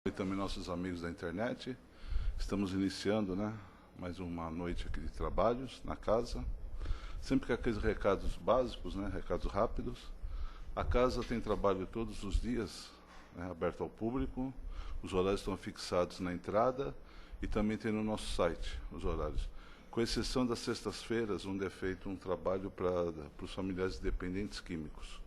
E também nossos amigos da internet. Estamos iniciando, mais uma noite aqui de trabalhos na casa. Sempre com aqueles recados básicos, recados rápidos. A casa tem trabalho todos os dias, aberto ao público. Os horários estão fixados na entrada e também tem no nosso site os horários. Com exceção das sextas-feiras, onde é feito um trabalho para os familiares de dependentes químicos.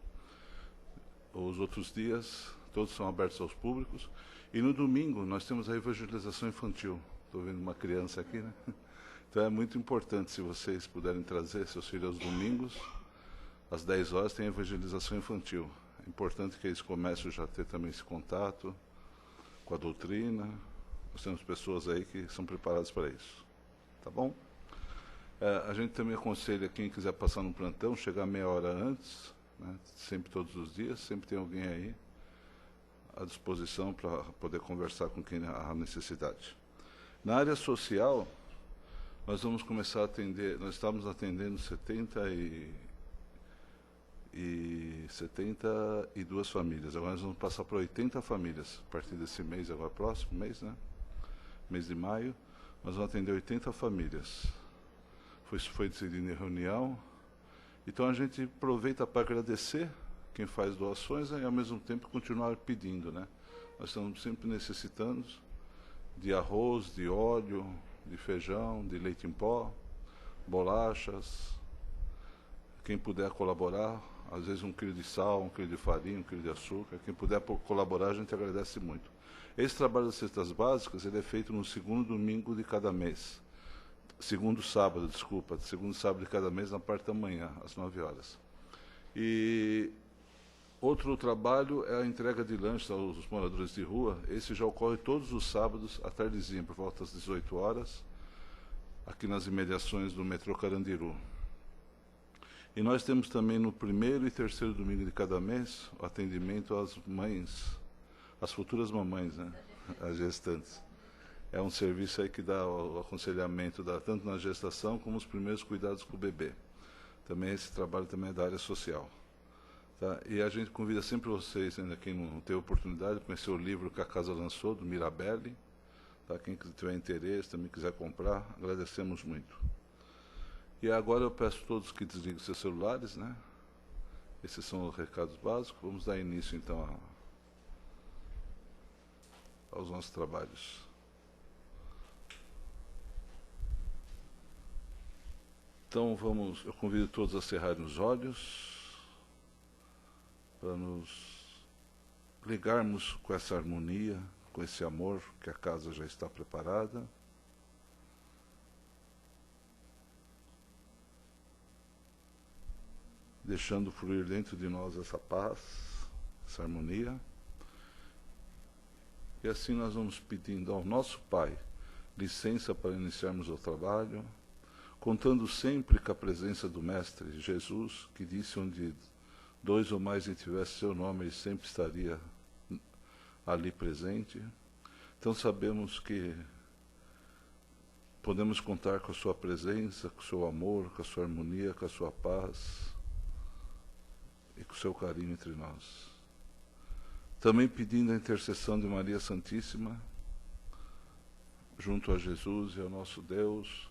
Os outros dias, todos são abertos aos públicos. E no domingo, nós temos a evangelização infantil. Estou vendo uma criança aqui, Então é muito importante, se vocês puderem trazer seus filhos aos domingos, às 10 horas tem a evangelização infantil. É importante que eles comecem já a ter também esse contato com a doutrina. Nós temos pessoas aí que são preparadas para isso. Tá bom? A gente também aconselha quem quiser passar no plantão, chegar meia hora antes, sempre todos os dias, sempre tem alguém aí à disposição para poder conversar com quem há necessidade. Na área social, nós vamos começar a atender, nós estamos atendendo 72 famílias. Agora nós vamos passar para 80 famílias a partir desse mês, agora próximo mês, mês de maio, nós vamos atender 80 famílias. Foi decidido em reunião. Então a gente aproveita para agradecer quem faz doações e ao mesmo tempo continuar pedindo, Nós estamos sempre necessitando de arroz, de óleo, de feijão, de leite em pó, bolachas. Quem puder colaborar, às vezes 1 quilo de sal, 1 quilo de farinha, 1 quilo de açúcar. Quem puder colaborar, a gente agradece muito. Esse trabalho das cestas básicas, ele é feito no segundo domingo de cada mês. Segundo sábado de cada mês, na parte da manhã, às 9 horas. E outro trabalho é a entrega de lanches aos moradores de rua. Esse já ocorre todos os sábados, à tardezinha, por volta das 18 horas, aqui nas imediações do metrô Carandiru. E nós temos também no primeiro e terceiro domingo de cada mês o atendimento às mães, às futuras mamães, as gestantes. É um serviço aí que dá o aconselhamento, tanto na gestação como os primeiros cuidados com o bebê. Também esse trabalho também é da área social. Tá? E a gente convida sempre vocês, ainda quem não teve oportunidade, de conhecer o livro que a casa lançou, do Mirabelli. Tá? Quem tiver interesse, também quiser comprar, agradecemos muito. E agora eu peço a todos que desliguem seus celulares, Esses são os recados básicos. Vamos dar início, então, aos nossos trabalhos. Então eu convido todos a cerrarem os olhos, para nos ligarmos com essa harmonia, com esse amor que a casa já está preparada. Deixando fluir dentro de nós essa paz, essa harmonia. E assim nós vamos pedindo ao nosso Pai licença para iniciarmos o trabalho, contando sempre com a presença do Mestre Jesus, que disse: onde 2 ou mais tivesse seu nome, ele sempre estaria ali presente. Então sabemos que podemos contar com a sua presença, com o seu amor, com a sua harmonia, com a sua paz e com o seu carinho entre nós. Também pedindo a intercessão de Maria Santíssima, junto a Jesus e ao nosso Deus,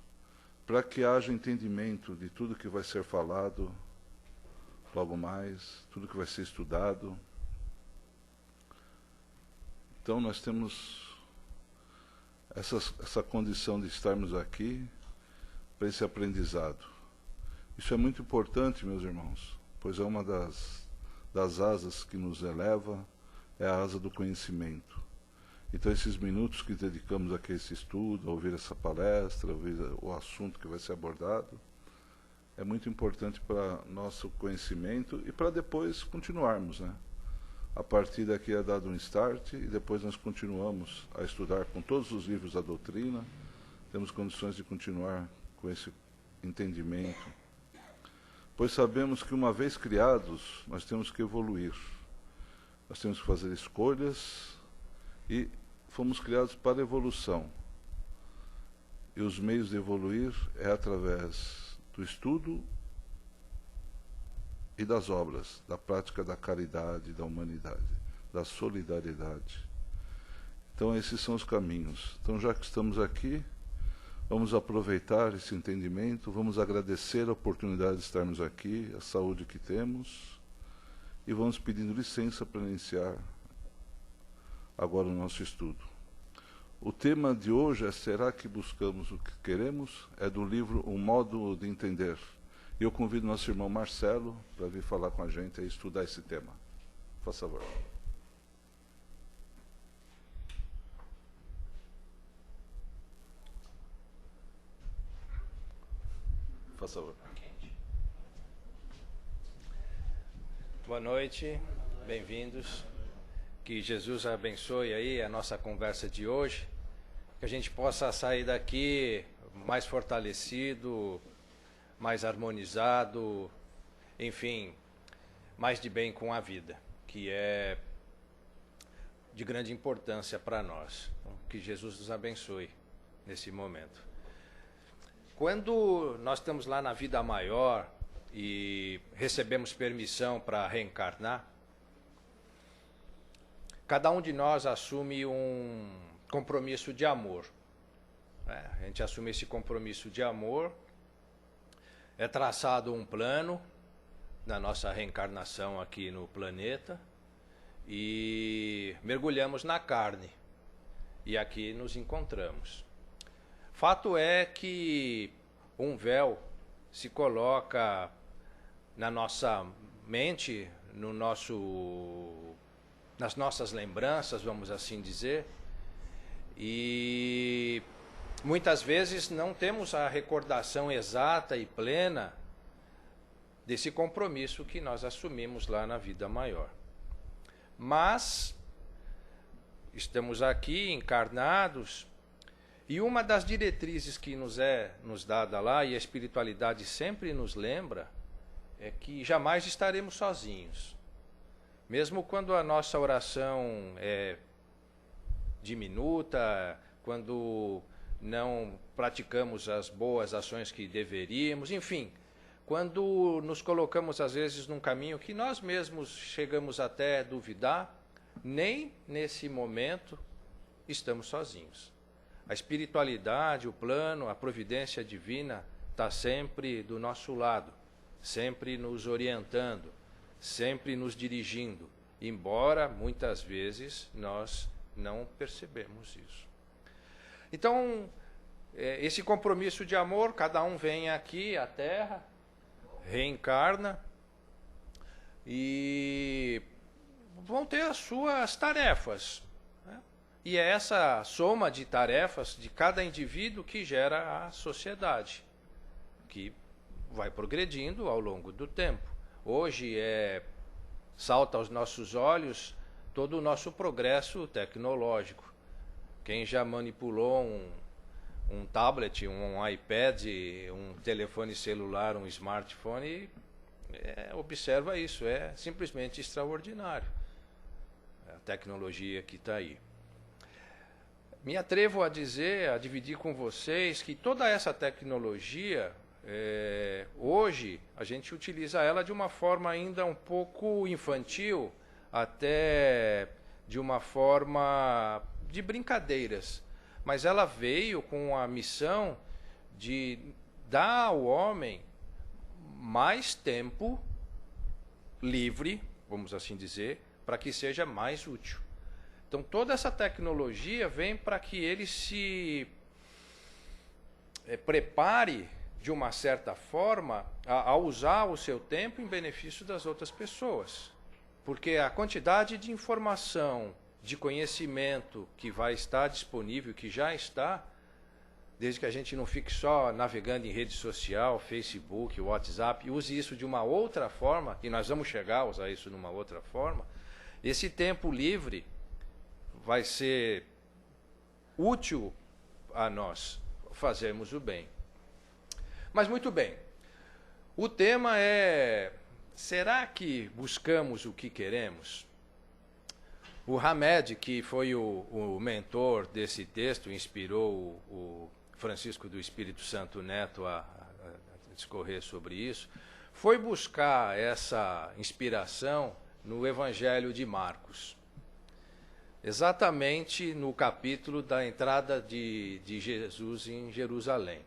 para que haja entendimento de tudo que vai ser falado logo mais, tudo que vai ser estudado. Então nós temos essa condição de estarmos aqui para esse aprendizado. Isso é muito importante, meus irmãos, pois é uma das asas que nos eleva, é a asa do conhecimento. Então esses minutos que dedicamos aqui a esse estudo, a ouvir essa palestra, a ouvir o assunto que vai ser abordado, é muito importante para nosso conhecimento e para depois continuarmos, A partir daqui é dado um start e depois nós continuamos a estudar com todos os livros da doutrina, temos condições de continuar com esse entendimento, pois sabemos que uma vez criados, nós temos que evoluir, nós temos que fazer escolhas e fomos criados para a evolução. E os meios de evoluir é através do estudo e das obras, da prática da caridade, da humanidade, da solidariedade. Então esses são os caminhos. Então já que estamos aqui, vamos aproveitar esse entendimento, vamos agradecer a oportunidade de estarmos aqui, a saúde que temos, e vamos pedindo licença para iniciar agora o nosso estudo. O tema de hoje é: será que buscamos o que queremos? É do livro Um Modo de Entender. E eu convido nosso irmão Marcelo para vir falar com a gente e estudar esse tema. Por favor. Por favor. Boa noite, bem-vindos. Que Jesus abençoe aí a nossa conversa de hoje, que a gente possa sair daqui mais fortalecido, mais harmonizado, enfim, mais de bem com a vida, que é de grande importância para nós. Então, que Jesus nos abençoe nesse momento. Quando nós estamos lá na vida maior e recebemos permissão para reencarnar, cada um de nós assume um compromisso de amor. A gente assume esse compromisso de amor, é traçado um plano na nossa reencarnação aqui no planeta e mergulhamos na carne e aqui nos encontramos. Fato é que um véu se coloca na nossa mente, nas nossas lembranças, vamos assim dizer, e muitas vezes não temos a recordação exata e plena desse compromisso que nós assumimos lá na vida maior. Mas estamos aqui encarnados e uma das diretrizes que nos dada lá, e a espiritualidade sempre nos lembra, é que jamais estaremos sozinhos. Mesmo quando a nossa oração é diminuta, quando não praticamos as boas ações que deveríamos, enfim, quando nos colocamos às vezes num caminho que nós mesmos chegamos até a duvidar, nem nesse momento estamos sozinhos. A espiritualidade, o plano, a providência divina está sempre do nosso lado, sempre nos orientando, sempre nos dirigindo, embora muitas vezes nós não percebemos isso. Então, esse compromisso de amor, cada um vem aqui à Terra, reencarna e vão ter as suas tarefas, né? E é essa soma de tarefas de cada indivíduo que gera a sociedade, que vai progredindo ao longo do tempo. Hoje salta aos nossos olhos todo o nosso progresso tecnológico. Quem já manipulou um tablet, um iPad, um telefone celular, um smartphone, observa isso, é simplesmente extraordinário a tecnologia que está aí. Me atrevo a dividir com vocês que toda essa tecnologia, hoje, a gente utiliza ela de uma forma ainda um pouco infantil, até de uma forma de brincadeiras. Mas ela veio com a missão de dar ao homem mais tempo livre, vamos assim dizer, para que seja mais útil. Então toda essa tecnologia vem para que ele se prepare de uma certa forma a usar o seu tempo em benefício das outras pessoas. Porque a quantidade de informação, de conhecimento que vai estar disponível, que já está, desde que a gente não fique só navegando em rede social, Facebook, WhatsApp, e use isso de uma outra forma, e nós vamos chegar a usar isso de uma outra forma, esse tempo livre vai ser útil a nós fazermos o bem. Mas muito bem, o tema é: será que buscamos o que queremos? O Hamed, que foi o mentor desse texto, inspirou o Francisco do Espírito Santo Neto a discorrer sobre isso, foi buscar essa inspiração no Evangelho de Marcos. exatamente no capítulo da entrada de Jesus em Jerusalém.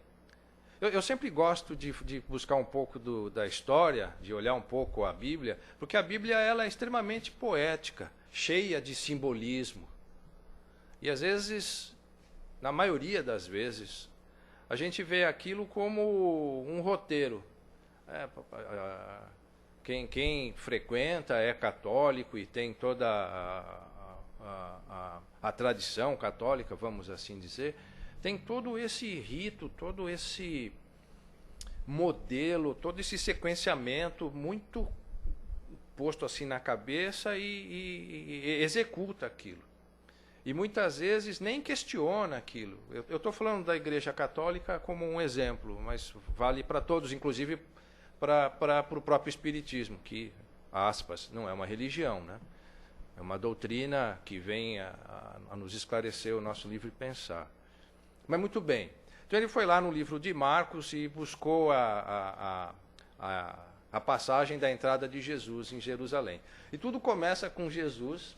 Eu sempre gosto de buscar um pouco da história, de olhar um pouco a Bíblia, porque a Bíblia ela é extremamente poética, cheia de simbolismo. E às vezes, na maioria das vezes, a gente vê aquilo como um roteiro. Quem frequenta é católico e tem toda a tradição católica, vamos assim dizer, tem todo esse rito, todo esse modelo, todo esse sequenciamento muito posto assim na cabeça e executa aquilo. E muitas vezes nem questiona aquilo. Eu estou falando da Igreja Católica como um exemplo, mas vale para todos, inclusive para o próprio Espiritismo, que, aspas, não é uma religião, né? É uma doutrina que vem a nos esclarecer o nosso livre pensar. Mas muito bem. Então ele foi lá no livro de Marcos e buscou a passagem da entrada de Jesus em Jerusalém. E tudo começa com Jesus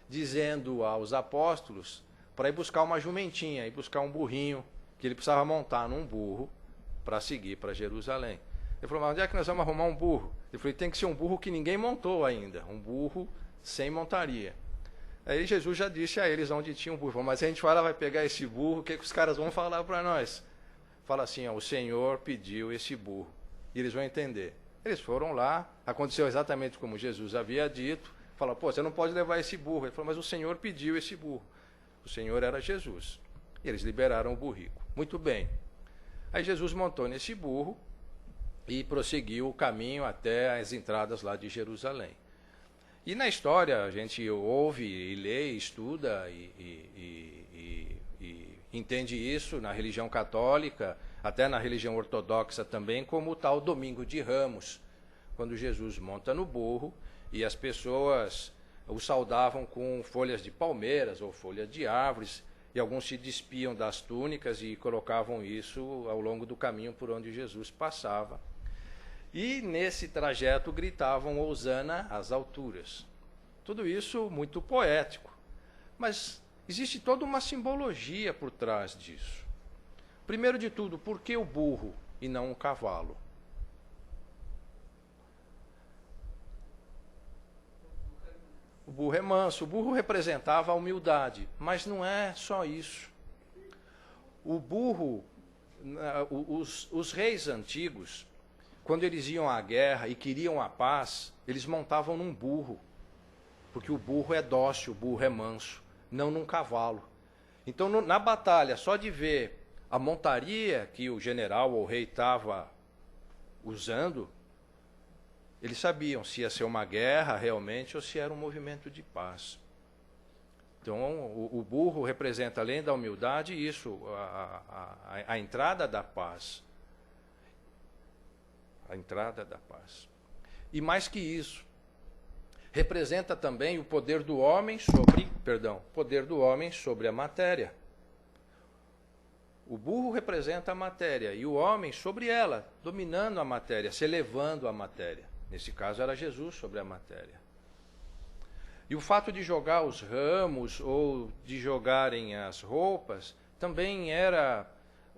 dizendo aos apóstolos para ir buscar uma jumentinha, ir buscar um burrinho, que ele precisava montar num burro para seguir para Jerusalém. Ele falou, mas onde é que nós vamos arrumar um burro? Ele falou, tem que ser um burro que ninguém montou ainda, um burro sem montaria. Aí Jesus já disse a eles onde tinha um burro. Falou, mas a gente vai pegar esse burro, o que os caras vão falar para nós? Fala assim, o Senhor pediu esse burro. E eles vão entender. Eles foram lá, aconteceu exatamente como Jesus havia dito. Falou, você não pode levar esse burro. Ele falou, mas o Senhor pediu esse burro. O Senhor era Jesus. E eles liberaram o burrico. Muito bem. Aí Jesus montou nesse burro e prosseguiu o caminho até as entradas lá de Jerusalém. E na história a gente ouve e lê, estuda e entende isso na religião católica, até na religião ortodoxa também, como o tal Domingo de Ramos, quando Jesus monta no burro e as pessoas o saudavam com folhas de palmeiras ou folhas de árvores, e alguns se despiam das túnicas e colocavam isso ao longo do caminho por onde Jesus passava. E nesse trajeto gritavam Hosana às alturas. Tudo isso muito poético. Mas existe toda uma simbologia por trás disso. Primeiro de tudo, por que o burro e não um cavalo? O burro é manso. O burro representava a humildade, mas não é só isso. O burro, os reis antigos, quando eles iam à guerra e queriam a paz, eles montavam num burro, porque o burro é dócil, o burro é manso, não num cavalo. Então, na batalha, só de ver a montaria que o general ou o rei estava usando, eles sabiam se ia ser uma guerra realmente ou se era um movimento de paz. Então, o burro representa, além da humildade, isso, a entrada da paz. A entrada da paz. E mais que isso, representa também o poder do homem sobre a matéria. O burro representa a matéria e o homem sobre ela, dominando a matéria, se elevando a matéria. Nesse caso era Jesus sobre a matéria. E o fato de jogar os ramos ou de jogarem as roupas também era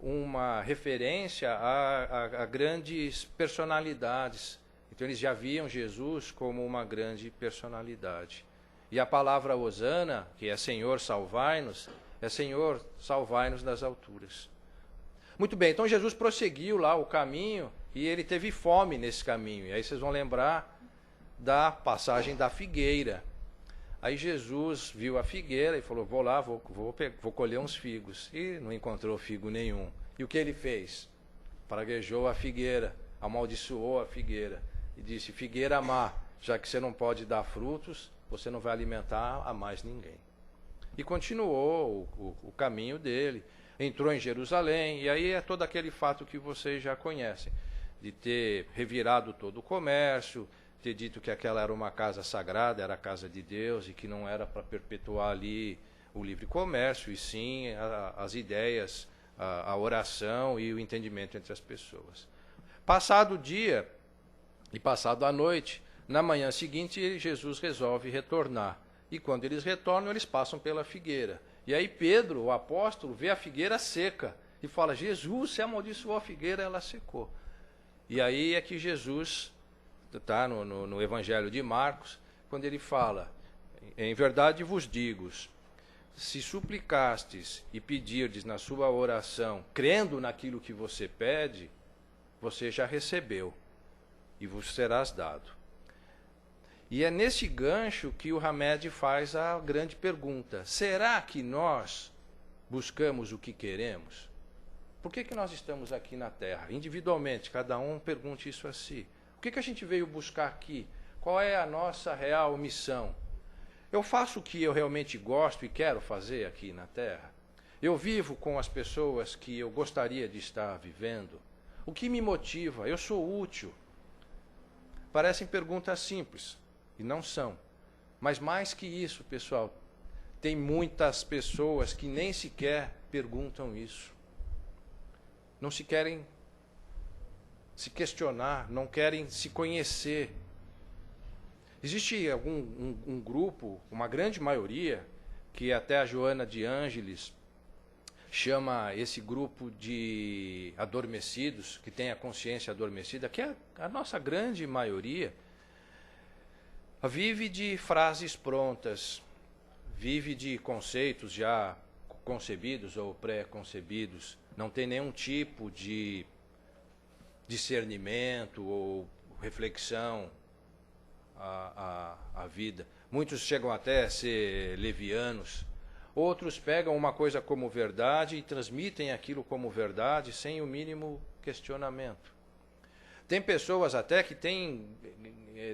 uma referência a grandes personalidades. Então eles já viam Jesus como uma grande personalidade. E a palavra Hosana, que é Senhor, salvai-nos, é Senhor, salvai-nos das alturas. Muito bem, então Jesus prosseguiu lá o caminho e ele teve fome nesse caminho. E aí vocês vão lembrar da passagem da figueira. Aí Jesus viu a figueira e falou, vou lá, vou colher uns figos. E não encontrou figo nenhum. E o que ele fez? Praguejou a figueira, amaldiçoou a figueira. E disse, figueira má, já que você não pode dar frutos, você não vai alimentar a mais ninguém. E continuou o caminho dele. Entrou em Jerusalém, e aí é todo aquele fato que vocês já conhecem. De ter revirado todo o comércio, ter dito que aquela era uma casa sagrada, era a casa de Deus, e que não era para perpetuar ali o livre comércio, e sim as ideias, a oração e o entendimento entre as pessoas. Passado o dia e passado a noite, na manhã seguinte, Jesus resolve retornar. E quando eles retornam, eles passam pela figueira. E aí Pedro, o apóstolo, vê a figueira seca e fala: Jesus, você amaldiçoou a figueira, ela secou. E aí é que Jesus, está no Evangelho de Marcos, quando ele fala: em verdade vos digo, se suplicastes e pedirdes na sua oração, crendo naquilo que você pede, você já recebeu e vos serás dado. E é nesse gancho que o Hamed faz a grande pergunta: será que nós buscamos o que queremos? Por que nós estamos aqui na Terra? Individualmente, cada um pergunte isso a si. O que a gente veio buscar aqui? Qual é a nossa real missão? Eu faço o que eu realmente gosto e quero fazer aqui na Terra? Eu vivo com as pessoas que eu gostaria de estar vivendo? O que me motiva? Eu sou útil? Parecem perguntas simples, e não são. Mas mais que isso, pessoal, tem muitas pessoas que nem sequer perguntam isso. Não se querem se questionar, não querem se conhecer. Existe um grupo, uma grande maioria, que até a Joana de Ângeles chama esse grupo de adormecidos, que tem a consciência adormecida, que é a nossa grande maioria, vive de frases prontas, vive de conceitos já concebidos ou pré-concebidos, não tem nenhum tipo de discernimento ou reflexão à vida. Muitos chegam até a ser levianos, outros pegam uma coisa como verdade e transmitem aquilo como verdade sem o mínimo questionamento. Tem pessoas até que têm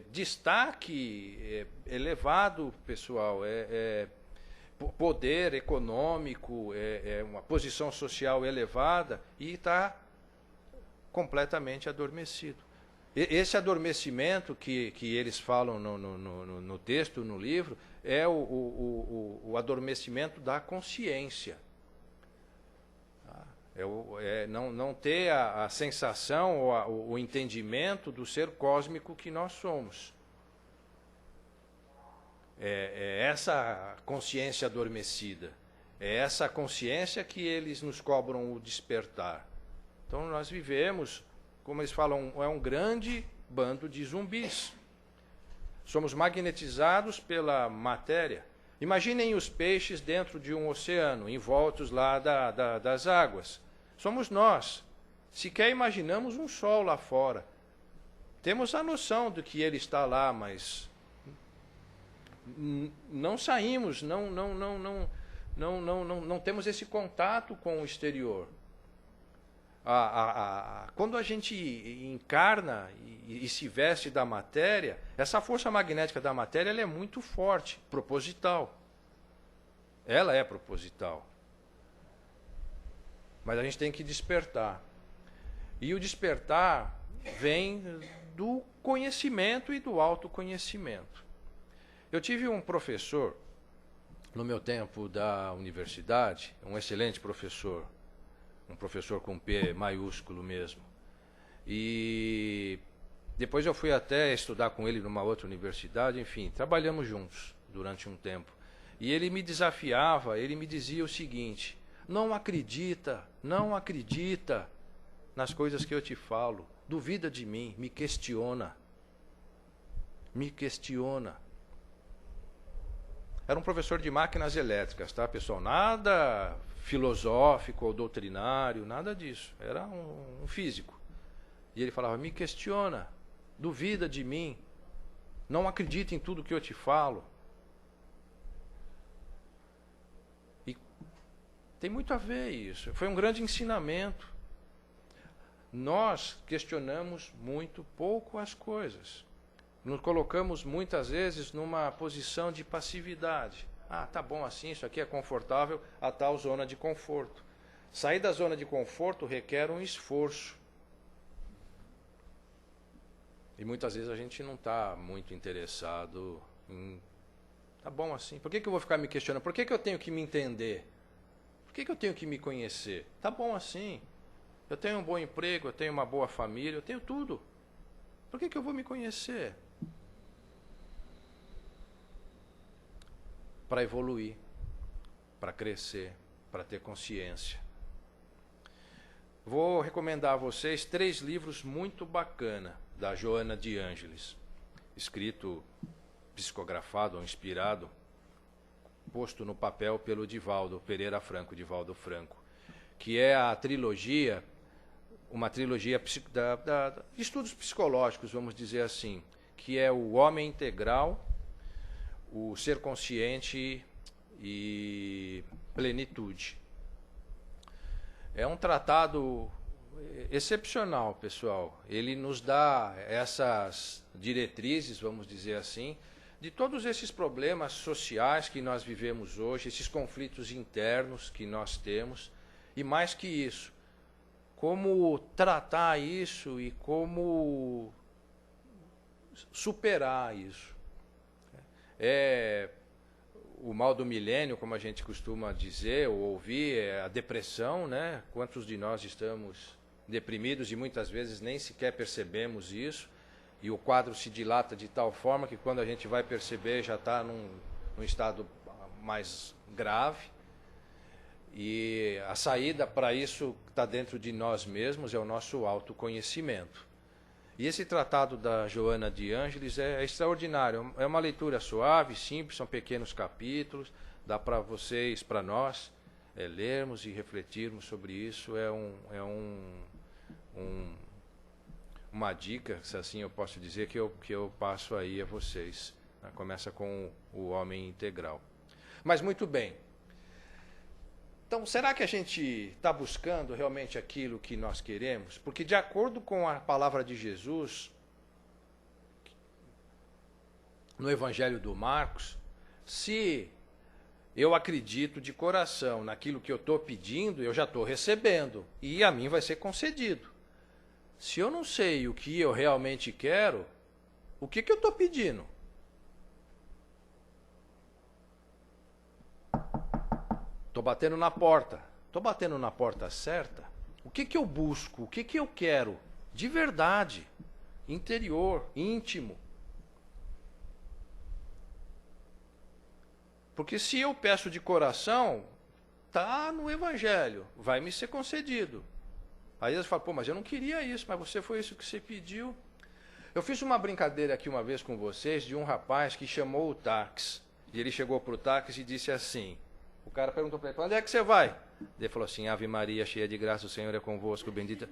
destaque elevado, pessoal, poder econômico, uma posição social elevada e está completamente adormecido. Esse adormecimento que eles falam no texto, no livro, é o adormecimento da consciência. Não ter a sensação ou o entendimento do ser cósmico que nós somos. É essa consciência adormecida. É essa consciência que eles nos cobram o despertar. Então nós vivemos, como eles falam, é um grande bando de zumbis. Somos magnetizados pela matéria. Imaginem os peixes dentro de um oceano, envoltos lá das águas. Somos nós. Sequer imaginamos um sol lá fora. Temos a noção de que ele está lá, mas não saímos, não temos esse contato com o exterior. Quando a gente encarna e se veste da matéria, essa força magnética da matéria ela é muito forte, proposital. Ela é proposital. Mas a gente tem que despertar. E o despertar vem do conhecimento e do autoconhecimento. Eu tive um professor, no meu tempo da universidade, um excelente professor, um professor com P maiúsculo mesmo. E depois eu fui até estudar com ele numa outra universidade, enfim, trabalhamos juntos durante um tempo. E ele me desafiava, ele me dizia o seguinte: não acredita nas coisas que eu te falo, duvida de mim, me questiona. Era um professor de máquinas elétricas, tá, pessoal? Nada filosófico ou doutrinário, nada disso. Era um físico. E ele falava: me questiona, duvida de mim, não acredita em tudo que eu te falo. E tem muito a ver isso. Foi um grande ensinamento. Nós questionamos muito pouco as coisas. Nos colocamos muitas vezes numa posição de passividade. Ah, tá bom assim, isso aqui é confortável, a tal zona de conforto. Sair da zona de conforto requer um esforço. E muitas vezes a gente não está muito interessado em... Tá bom assim, por que eu vou ficar me questionando? Por que eu tenho que me entender? Por que eu tenho que me conhecer? Tá bom assim. Eu tenho um bom emprego, eu tenho uma boa família, eu tenho tudo. Por que eu vou me conhecer? para evoluir, para crescer, para ter consciência. Vou recomendar a vocês 3 livros muito bacanas da Joana de Ângelis, escrito, psicografado ou inspirado, posto no papel pelo Divaldo Pereira Franco, Divaldo Franco, que é a trilogia, uma trilogia de estudos psicológicos, vamos dizer assim, que é o Homem Integral, o Ser Consciente e Plenitude. É um tratado excepcional, pessoal. Ele nos dá essas diretrizes, vamos dizer assim, de todos esses problemas sociais que nós vivemos hoje, esses conflitos internos que nós temos, e mais que isso, como tratar isso e como superar isso. O mal do milênio, como a gente costuma dizer ou ouvir, é a depressão, né? Quantos de nós estamos deprimidos e muitas vezes nem sequer percebemos isso, e o quadro se dilata de tal forma que quando a gente vai perceber já está num estado mais grave. E a saída para isso está dentro de nós mesmos, é o nosso autoconhecimento. E esse tratado da Joana de Ângelis é extraordinário. É uma leitura suave, simples, são pequenos capítulos, dá para vocês, para nós, lermos e refletirmos sobre isso. Uma dica, se assim eu posso dizer, que eu passo aí a vocês. Começa com o Homem Integral. Mas muito bem. Então, será que a gente está buscando realmente aquilo que nós queremos? Porque, de acordo com a palavra de Jesus, no Evangelho do Marcos, se eu acredito de coração naquilo que eu estou pedindo, eu já estou recebendo, e a mim vai ser concedido. Se eu não sei o que eu realmente quero, o que eu estou pedindo? Estou batendo na porta. Estou batendo na porta certa? O que eu busco? O que eu quero? De verdade. Interior, íntimo. Porque se eu peço de coração, está no Evangelho. Vai me ser concedido. Aí eles falam, pô, mas eu não queria isso, mas foi isso que você pediu. Eu fiz uma brincadeira aqui uma vez com vocês de um rapaz que chamou o táxi. E ele chegou para o táxi e disse assim... O cara perguntou para ele, para onde é que você vai? Ele falou assim, Ave Maria, cheia de graça, o Senhor é convosco, bendita.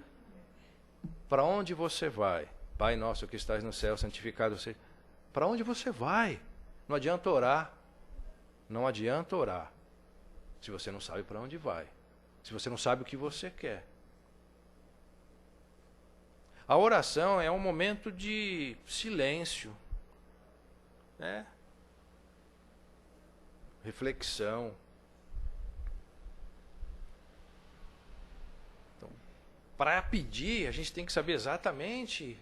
Para onde você vai? Pai nosso que estás no céu, santificado seja. Para onde você vai? Não adianta orar. Não adianta orar. Se você não sabe para onde vai. Se você não sabe o que você quer. A oração é um momento de silêncio. Né? Reflexão. Para pedir, a gente tem que saber exatamente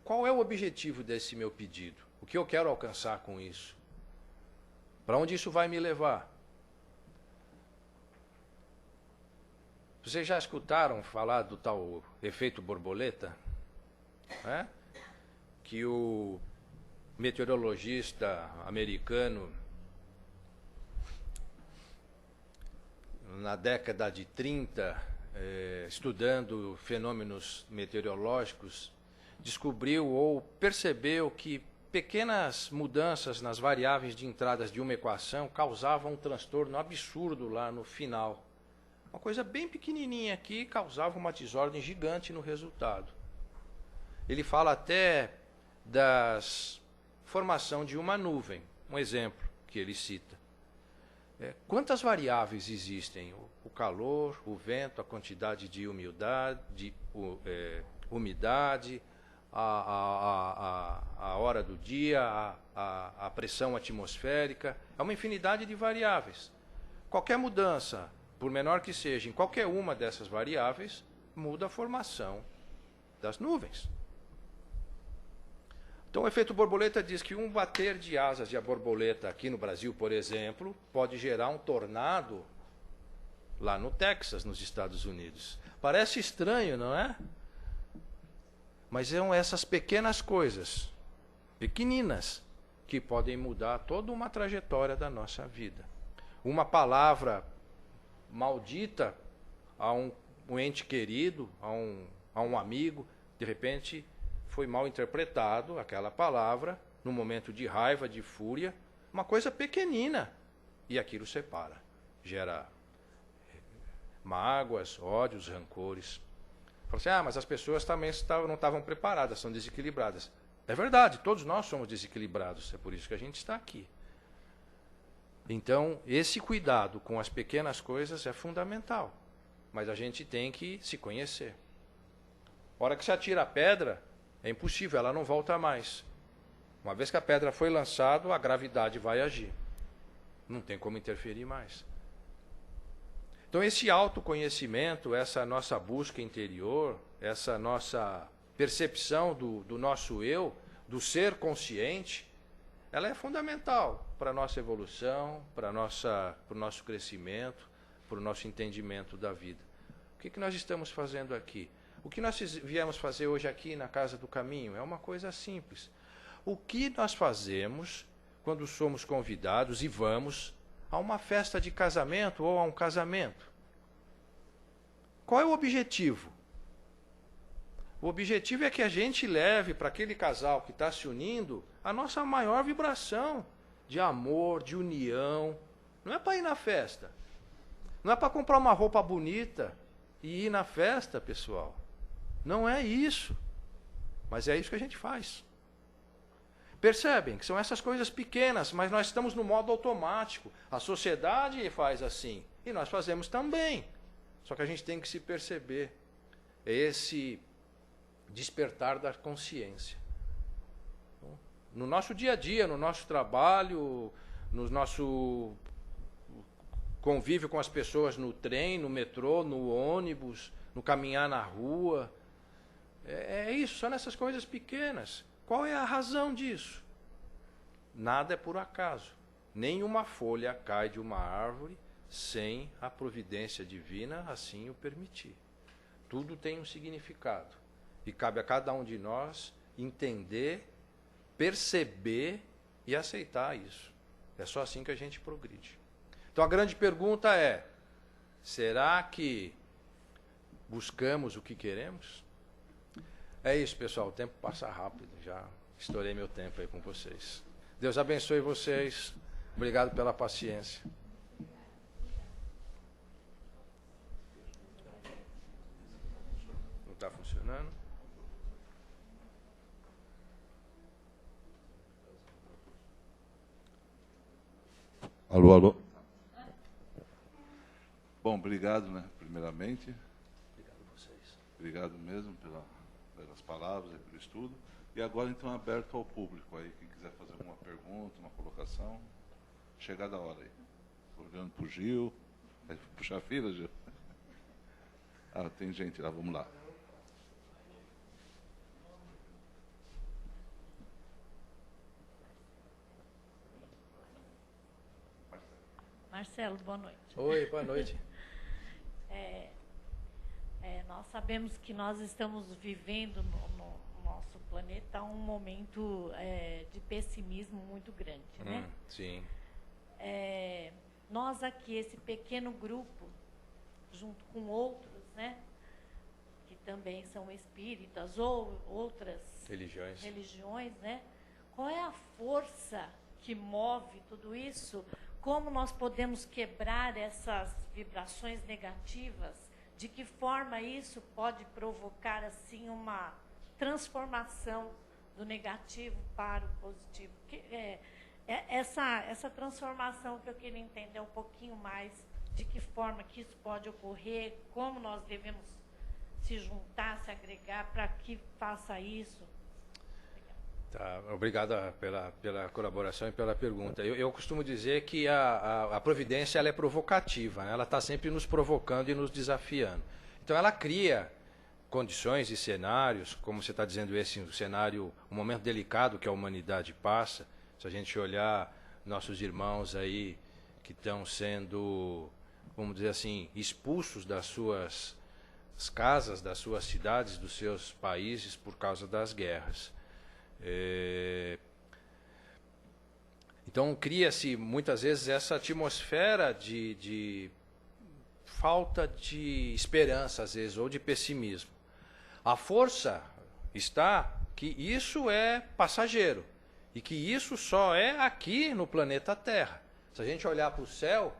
qual é o objetivo desse meu pedido. O que eu quero alcançar com isso. Para onde isso vai me levar? Vocês já escutaram falar do tal efeito borboleta? Que o meteorologista americano, na década de 30... estudando fenômenos meteorológicos, descobriu ou percebeu que pequenas mudanças nas variáveis de entradas de uma equação causavam um transtorno absurdo lá no final. Uma coisa bem pequenininha aqui causava uma desordem gigante no resultado. Ele fala até da formação de uma nuvem, um exemplo que ele cita. Quantas variáveis existem? O calor, o vento, a quantidade de umidade, a hora do dia, a pressão atmosférica. É uma infinidade de variáveis. Qualquer mudança, por menor que seja, em qualquer uma dessas variáveis, muda a formação das nuvens. Então, o efeito borboleta diz que um bater de asas de a borboleta aqui no Brasil, por exemplo, pode gerar um tornado lá no Texas, nos Estados Unidos. Parece estranho, não é? Mas são essas pequenas coisas, pequeninas, que podem mudar toda uma trajetória da nossa vida. Uma palavra maldita a um ente querido, a um amigo, de repente foi mal interpretado aquela palavra, num momento de raiva, de fúria, uma coisa pequenina, e aquilo separa, gera mágoas, ódios, rancores. Fala assim, mas as pessoas também não estavam preparadas, são desequilibradas. É verdade, todos nós somos desequilibrados, é por isso que a gente está aqui. Então, esse cuidado com as pequenas coisas é fundamental, mas a gente tem que se conhecer. A hora que se atira a pedra, é impossível, ela não volta mais. Uma vez que a pedra foi lançada, a gravidade vai agir. Não tem como interferir mais. Então, esse autoconhecimento, essa nossa busca interior, essa nossa percepção do nosso eu, do ser consciente, ela é fundamental para a nossa evolução, para o nosso crescimento, para o nosso entendimento da vida. O que nós estamos fazendo aqui? O que nós viemos fazer hoje aqui na Casa do Caminho é uma coisa simples. O que nós fazemos quando somos convidados e vamos a uma festa de casamento ou a um casamento? Qual é o objetivo? O objetivo é que a gente leve para aquele casal que está se unindo a nossa maior vibração de amor, de união. Não é para ir na festa. Não é para comprar uma roupa bonita e ir na festa, pessoal. Não é isso. Mas é isso que a gente faz. Percebem que são essas coisas pequenas, mas nós estamos no modo automático. A sociedade faz assim. E nós fazemos também. Só que a gente tem que se perceber. É esse despertar da consciência. No nosso dia a dia, no nosso trabalho, no nosso convívio com as pessoas no trem, no metrô, no ônibus, no caminhar na rua. É isso, são essas coisas pequenas. Qual é a razão disso? Nada é por acaso. Nenhuma folha cai de uma árvore sem a providência divina assim o permitir. Tudo tem um significado. E cabe a cada um de nós entender, perceber e aceitar isso. É só assim que a gente progride. Então a grande pergunta é, será que buscamos o que queremos? É isso, pessoal, o tempo passa rápido, já estourei meu tempo aí com vocês. Deus abençoe vocês, obrigado pela paciência. Não está funcionando? Alô, alô. Bom, obrigado, né, primeiramente. Obrigado a vocês. Obrigado mesmo pelas palavras e pelo estudo. E agora, então, aberto ao público aí, quem quiser fazer alguma pergunta, uma colocação, chegada a hora aí. Olhando para o Gil. Vai puxar a fila, Gil? Ah, tem gente lá, vamos lá. Marcelo, boa noite. Oi, boa noite. Nós sabemos que nós estamos vivendo no nosso planeta um momento de pessimismo muito grande, né? Sim. Nós aqui, esse pequeno grupo, junto com outros, né, que também são espíritas ou outras religiões, né? Qual é a força que move tudo isso? Como nós podemos quebrar essas vibrações negativas? De que forma isso pode provocar assim uma transformação do negativo para o positivo? Essa transformação que eu queria entender um pouquinho mais, de que forma que isso pode ocorrer, como nós devemos se juntar, se agregar para que faça isso. Tá, obrigada pela colaboração e pela pergunta. Eu costumo dizer que a providência ela é provocativa, né? Ela está sempre nos provocando e nos desafiando. Então ela cria condições e cenários, como você está dizendo, esse cenário, um momento delicado que a humanidade passa. Se a gente olhar nossos irmãos aí que estão sendo, vamos dizer assim, expulsos das suas casas, das suas cidades, dos seus países por causa das guerras. Então cria-se muitas vezes essa atmosfera de falta de esperança, às vezes, ou de pessimismo. A força está que isso é passageiro e que isso só é aqui no planeta Terra. Se a gente olhar para o céu,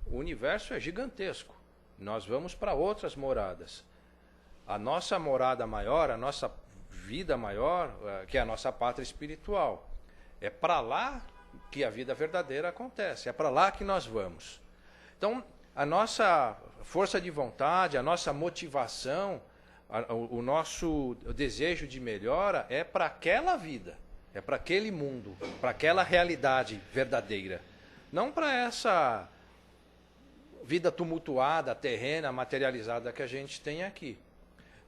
o universo é gigantesco. Nós vamos para outras moradas. A nossa morada maior, a nossa vida maior, que é a nossa pátria espiritual, é para lá que a vida verdadeira acontece, é para lá que nós vamos. Então, a nossa força de vontade, a nossa motivação, o nosso desejo de melhora é para aquela vida, é para aquele mundo, para aquela realidade verdadeira. Não para essa vida tumultuada, terrena, materializada que a gente tem aqui.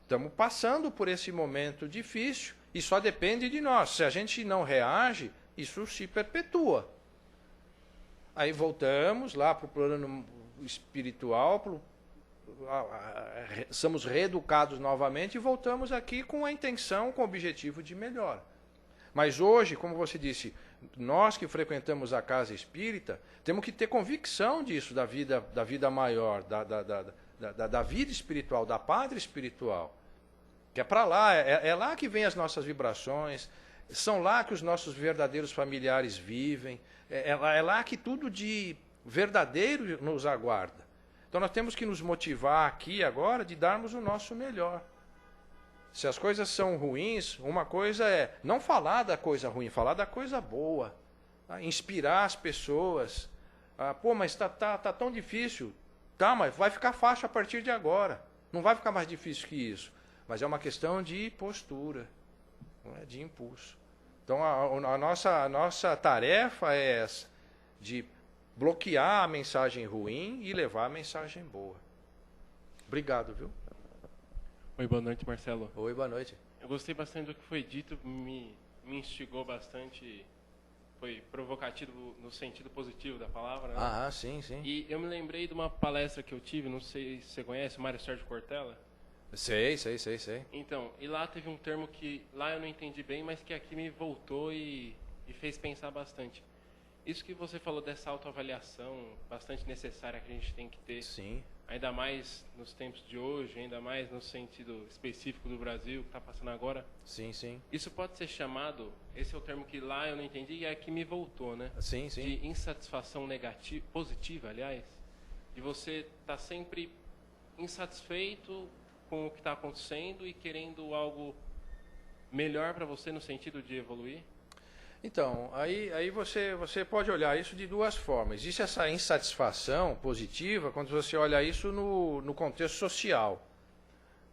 Estamos passando por esse momento difícil e só depende de nós. Se a gente não reage, isso se perpetua. Aí voltamos lá para o plano espiritual, somos reeducados novamente e voltamos aqui com a intenção, com o objetivo de melhora. Mas hoje, como você disse, nós que frequentamos a casa espírita, temos que ter convicção disso, da vida maior, da vida espiritual, da pátria espiritual. Que é para lá, é lá que vem as nossas vibrações, são lá que os nossos verdadeiros familiares vivem, é lá que tudo de verdadeiro nos aguarda. Então nós temos que nos motivar aqui agora de darmos o nosso melhor. Se as coisas são ruins, uma coisa é não falar da coisa ruim, falar da coisa boa. Tá? Inspirar as pessoas. Pô, mas tá tão difícil. Tá, mas vai ficar fácil a partir de agora. Não vai ficar mais difícil que isso. Mas é uma questão de postura, não é? De impulso. Então a nossa tarefa é essa, de bloquear a mensagem ruim e levar a mensagem boa. Obrigado, viu? Oi, boa noite, Marcelo. Oi, boa noite. Eu gostei bastante do que foi dito, me instigou bastante, foi provocativo no sentido positivo da palavra. Né? Sim. E eu me lembrei de uma palestra que eu tive, não sei se você conhece, o Mário Sérgio Cortella. Sei. Então, e lá teve um termo que lá eu não entendi bem, mas que aqui me voltou e fez pensar bastante. Isso que você falou dessa autoavaliação bastante necessária que a gente tem que ter. Sim. Ainda mais nos tempos de hoje, ainda mais no sentido específico do Brasil, que está passando agora. Sim. Isso pode ser chamado, esse é o termo que lá eu não entendi e aqui me voltou, né? Sim. De insatisfação negativa, positiva, aliás. De você estar sempre insatisfeito com o que está acontecendo e querendo algo melhor para você no sentido de evoluir? Então, aí você pode olhar isso de duas formas. Existe essa insatisfação positiva quando você olha isso no contexto social.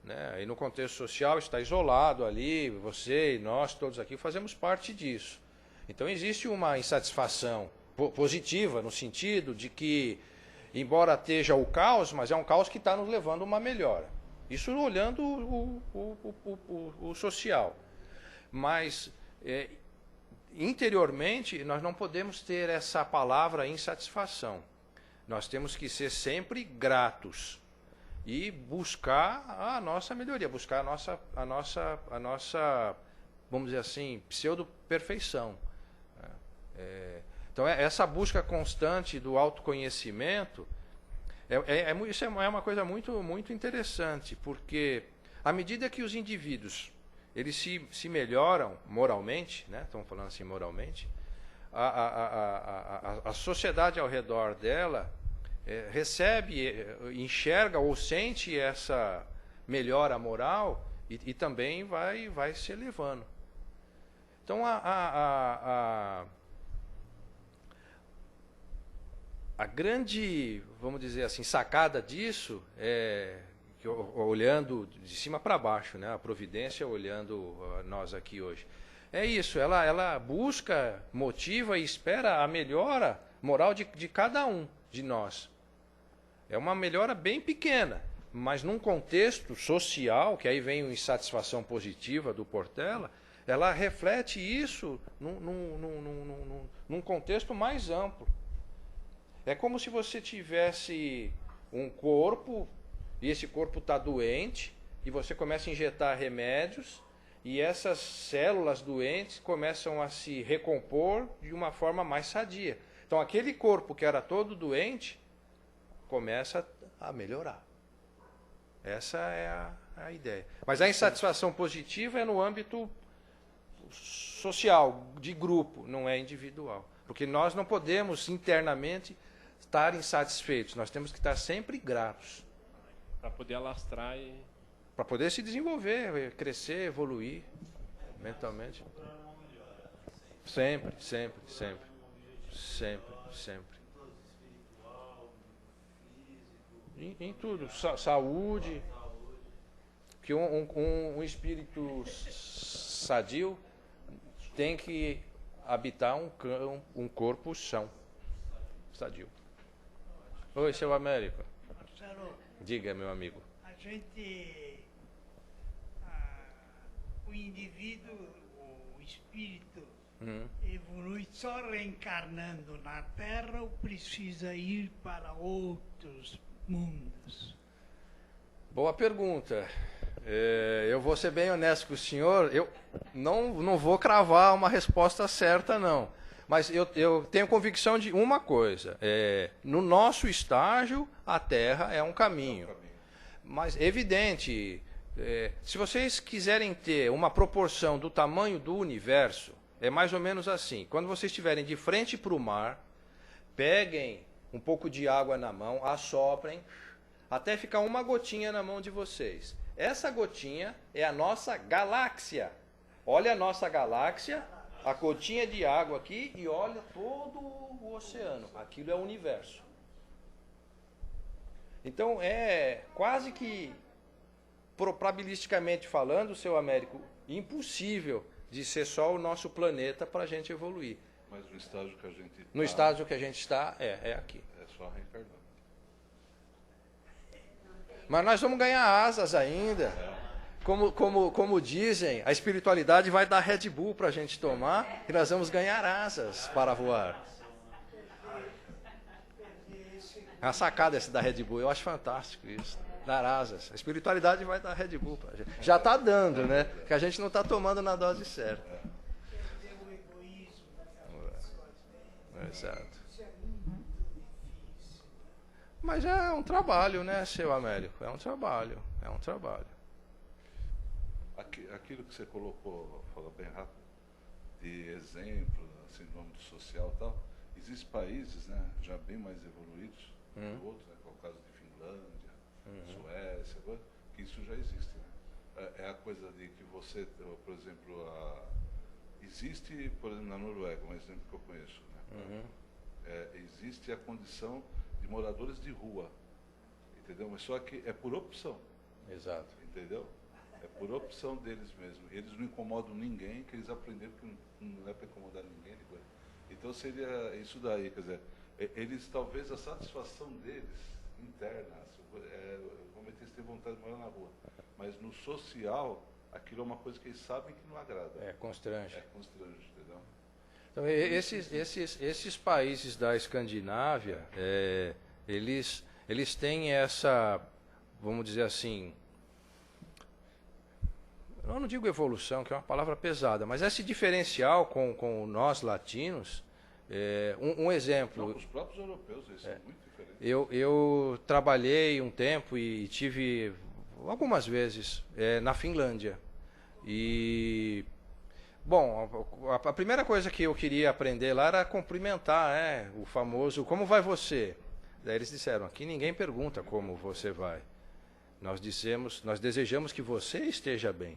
Né? Aí no contexto social está isolado ali, você e nós todos aqui fazemos parte disso. Então existe uma insatisfação positiva no sentido de que, embora esteja o caos, mas é um caos que está nos levando a uma melhora. Isso olhando o social. Mas interiormente nós não podemos ter essa palavra insatisfação. Nós temos que ser sempre gratos e buscar a nossa melhoria, buscar a nossa, vamos dizer assim, pseudo-perfeição. Então essa busca constante do autoconhecimento, isso é uma coisa muito interessante, porque à medida que os indivíduos eles se melhoram moralmente, né? Estamos falando assim moralmente, a sociedade ao redor dela recebe, enxerga ou sente essa melhora moral e também vai se elevando. Então a grande, vamos dizer assim, sacada disso é que, olhando de cima para baixo, né, a providência olhando nós aqui hoje, é isso, ela busca, motiva e espera a melhora moral de cada um de nós. É uma melhora bem pequena, mas num contexto social, que aí vem uma insatisfação positiva do Portela, ela reflete isso num contexto mais amplo. É como se você tivesse um corpo, e esse corpo está doente, e você começa a injetar remédios, e essas células doentes começam a se recompor de uma forma mais sadia. Então aquele corpo que era todo doente começa a melhorar. Essa é a ideia. Mas a insatisfação positiva é no âmbito social, de grupo, não é individual. Porque nós não podemos internamente estar insatisfeitos, nós temos que estar sempre gratos. Para poder alastrar e... Para poder se desenvolver, crescer, evoluir mentalmente. Sempre, sempre, sempre. Sempre, sempre. Em tudo. Saúde. Que um espírito sadio tem que habitar um corpo são. Sadio. Oi, seu Américo. Marcelo, Diga, meu amigo. a gente, o indivíduo, o espírito, evolui só reencarnando na Terra ou precisa ir para outros mundos? Boa pergunta. Eu vou ser bem honesto com o senhor, eu não vou cravar uma resposta certa, não. Mas eu tenho convicção de uma coisa. No nosso estágio, a Terra é um caminho. Mas, evidente, se vocês quiserem ter uma proporção do tamanho do universo, é mais ou menos assim. Quando vocês estiverem de frente para o mar, peguem um pouco de água na mão, assoprem, até ficar uma gotinha na mão de vocês. Essa gotinha é a nossa galáxia. Olha a nossa galáxia, a gotinha de água aqui, e olha todo o oceano. Aquilo é o universo. Então é quase que, probabilisticamente falando, seu Américo, impossível de ser só o nosso planeta para a gente evoluir. Mas no estágio que a gente No estágio que a gente está, é aqui. É só reencarnando. Mas nós vamos ganhar asas ainda. Como dizem, a espiritualidade vai dar Red Bull para a gente tomar e nós vamos ganhar asas para voar. É uma sacada esse da Red Bull, eu acho fantástico isso. Dar asas. A espiritualidade vai dar Red Bull para a gente. Já está dando, né? Que a gente não está tomando na dose certa. Exato. Mas é um trabalho, né, seu Américo? É um trabalho, é um trabalho. Aquilo que você colocou, falou bem rápido, de exemplo, assim, no âmbito social e tal, existem países, né, já bem mais evoluídos que outros, né, como é o caso de Finlândia, Suécia, agora, que isso já existe. Né? É a coisa de que você, por exemplo, existe, por exemplo, na Noruega, um exemplo que eu conheço, né? Existe a condição de moradores de rua, entendeu? Mas só que é por opção. Exato. Entendeu? É por opção deles mesmo. Eles não incomodam ninguém, que eles aprenderam que não é para incomodar ninguém. Então seria isso daí, quer dizer, eles talvez a satisfação deles interna, realmente eles têm vontade de morar na rua, mas no social, aquilo é uma coisa que eles sabem que não agrada. Constrange. Constrange, entendeu? Então, esses países da Escandinávia, eles têm essa, vamos dizer assim, eu não digo evolução, que é uma palavra pesada, mas esse diferencial com nós latinos, um exemplo. Não, os próprios europeus, eles são muito diferentes. Eu trabalhei um tempo e tive algumas vezes na Finlândia. E, bom, a primeira coisa que eu queria aprender lá era cumprimentar, o famoso, como vai você? Daí eles disseram, aqui ninguém pergunta como você vai. Nós desejamos que você esteja bem.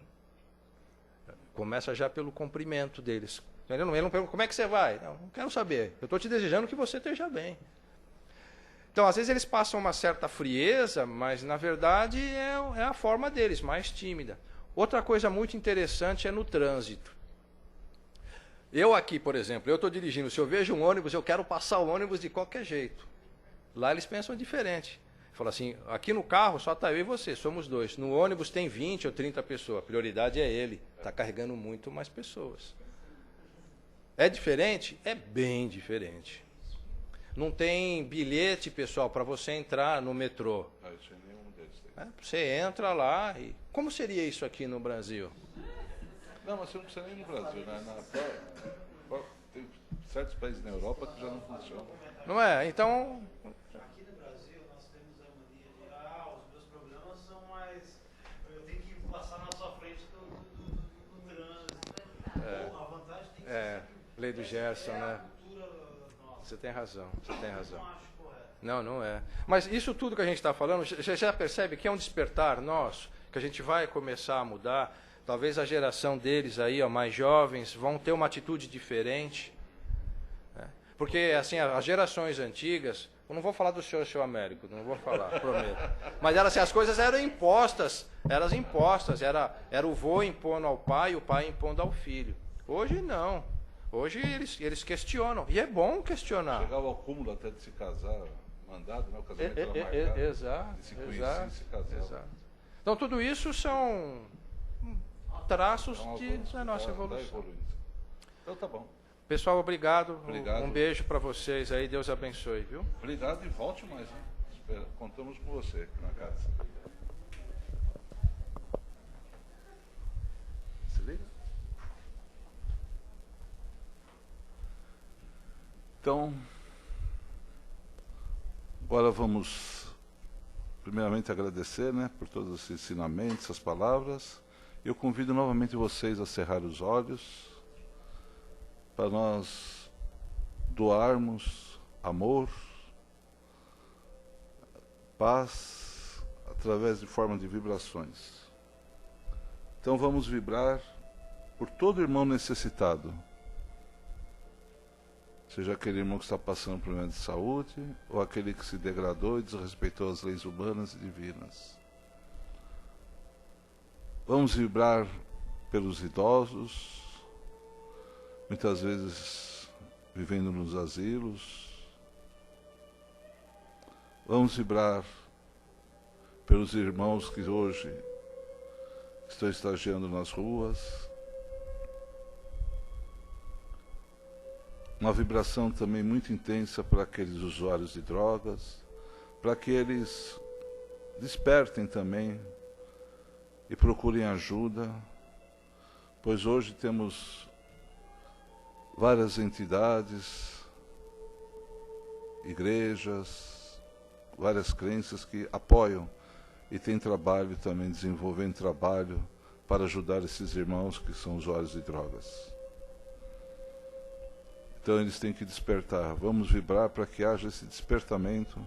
Começa já pelo cumprimento deles. Ele não pergunta, como é que você vai? Não quero saber. Eu estou te desejando que você esteja bem. Então, às vezes eles passam uma certa frieza, mas na verdade é a forma deles, mais tímida. Outra coisa muito interessante é no trânsito. Eu aqui, por exemplo, eu estou dirigindo, se eu vejo um ônibus, eu quero passar o ônibus de qualquer jeito. Lá eles pensam diferente. Fala assim, aqui no carro só está eu e você, somos dois. No ônibus tem 20 ou 30 pessoas, a prioridade é ele. Está carregando muito mais pessoas. É diferente? É bem diferente. Não tem bilhete, pessoal, para você entrar no metrô. Não tinha nenhum deles. Você entra lá e... Como seria isso aqui no Brasil? Não, mas você não precisa nem no Brasil, né? Tem certos países na Europa que já não funcionam. Não é? Então... Aqui no Brasil nós temos a mania de, os meus problemas são mais... Eu tenho que passar na sua frente do trânsito. A vantagem tem que ser... Lei do Gerson, né? Você tem razão, você tem razão. Não, não é. Mas isso tudo que a gente está falando, você já percebe que é um despertar nosso, que a gente vai começar a mudar. Talvez a geração deles aí, mais jovens, vão ter uma atitude diferente. Né? Porque, assim, as gerações antigas, eu não vou falar do seu Américo, não vou falar, prometo. Mas assim, as coisas eram impostas, era o vô impondo ao pai, o pai impondo ao filho. Hoje não. Hoje eles questionam, e é bom questionar. Chegava ao cúmulo até de se casar, mandado, né? O casamento era marcado. Exato. De se conhecer e se casar. Exato. Então tudo isso são traços da nossa evolução. Então tá bom. Pessoal, obrigado. Obrigado. Um beijo para vocês aí, Deus abençoe, viu? Obrigado e volte mais, né? Contamos com você aqui na casa. Se liga? Então, agora vamos primeiramente agradecer, né, por todos esses ensinamentos, essas palavras. Eu convido novamente vocês a cerrar os olhos para nós doarmos amor, paz, através de forma de vibrações. Então vamos vibrar por todo irmão necessitado, seja aquele irmão que está passando por problema de saúde, ou aquele que se degradou e desrespeitou as leis humanas e divinas. Vamos vibrar pelos idosos, muitas vezes vivendo nos asilos. Vamos vibrar pelos irmãos que hoje estão estagiando nas ruas. Uma vibração também muito intensa para aqueles usuários de drogas, para que eles despertem também e procurem ajuda, pois hoje temos várias entidades, igrejas, várias crenças que apoiam e têm trabalho também, desenvolvendo trabalho para ajudar esses irmãos que são usuários de drogas. Então eles têm que despertar. Vamos vibrar para que haja esse despertamento,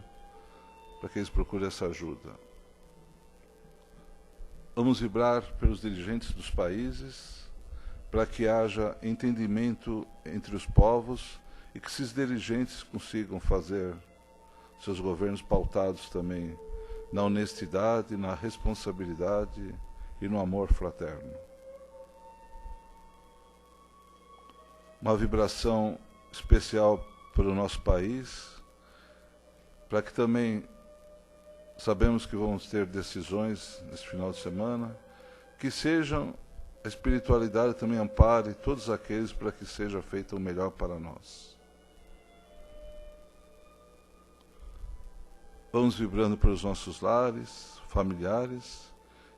para que eles procurem essa ajuda. Vamos vibrar pelos dirigentes dos países, para que haja entendimento entre os povos e que esses dirigentes consigam fazer seus governos pautados também na honestidade, na responsabilidade e no amor fraterno. Uma vibração especial para o nosso país, para que também sabemos que vamos ter decisões nesse final de semana, que sejam a espiritualidade também ampare todos aqueles para que seja feito o melhor para nós. Vamos vibrando pelos nossos lares, familiares,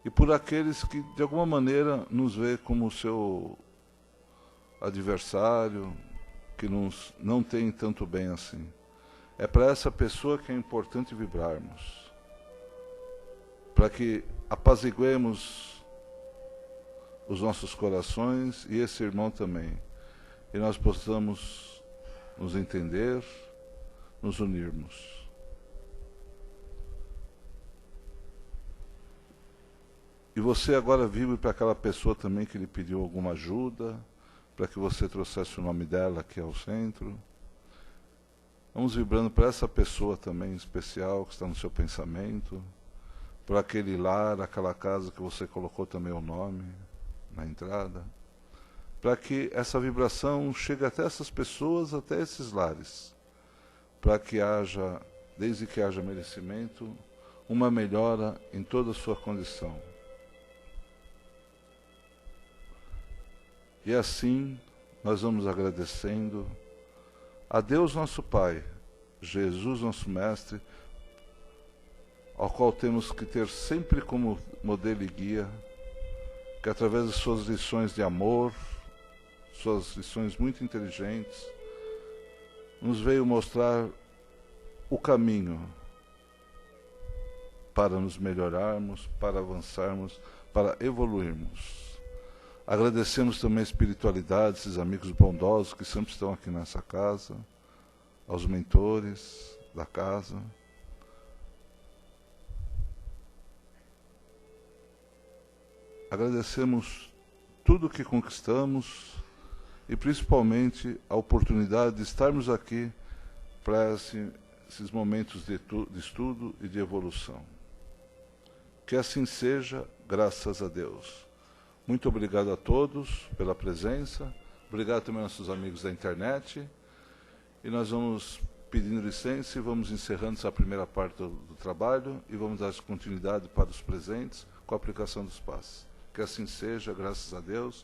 e por aqueles que de alguma maneira nos vê como seu adversário, que não tem tanto bem assim. É para essa pessoa que é importante vibrarmos, para que apaziguemos os nossos corações e esse irmão também, e nós possamos nos entender, nos unirmos. E você agora vibre para aquela pessoa também que lhe pediu alguma ajuda, para que você trouxesse o nome dela aqui ao centro. Vamos vibrando para essa pessoa também especial que está no seu pensamento, por aquele lar, aquela casa que você colocou também o nome na entrada, para que essa vibração chegue até essas pessoas, até esses lares, para que haja, desde que haja merecimento, uma melhora em toda a sua condição. E assim nós vamos agradecendo a Deus nosso Pai, Jesus nosso Mestre, ao qual temos que ter sempre como modelo e guia, que através de suas lições de amor, suas lições muito inteligentes, nos veio mostrar o caminho para nos melhorarmos, para avançarmos, para evoluirmos. Agradecemos também a espiritualidade, esses amigos bondosos que sempre estão aqui nessa casa, aos mentores da casa. Agradecemos tudo o que conquistamos e principalmente a oportunidade de estarmos aqui para esses momentos de estudo e de evolução. Que assim seja, graças a Deus. Muito obrigado a todos pela presença, obrigado também aos nossos amigos da internet, e nós vamos pedindo licença e vamos encerrando essa primeira parte do trabalho e vamos dar continuidade para os presentes com a aplicação dos passes. Que assim seja, graças a Deus.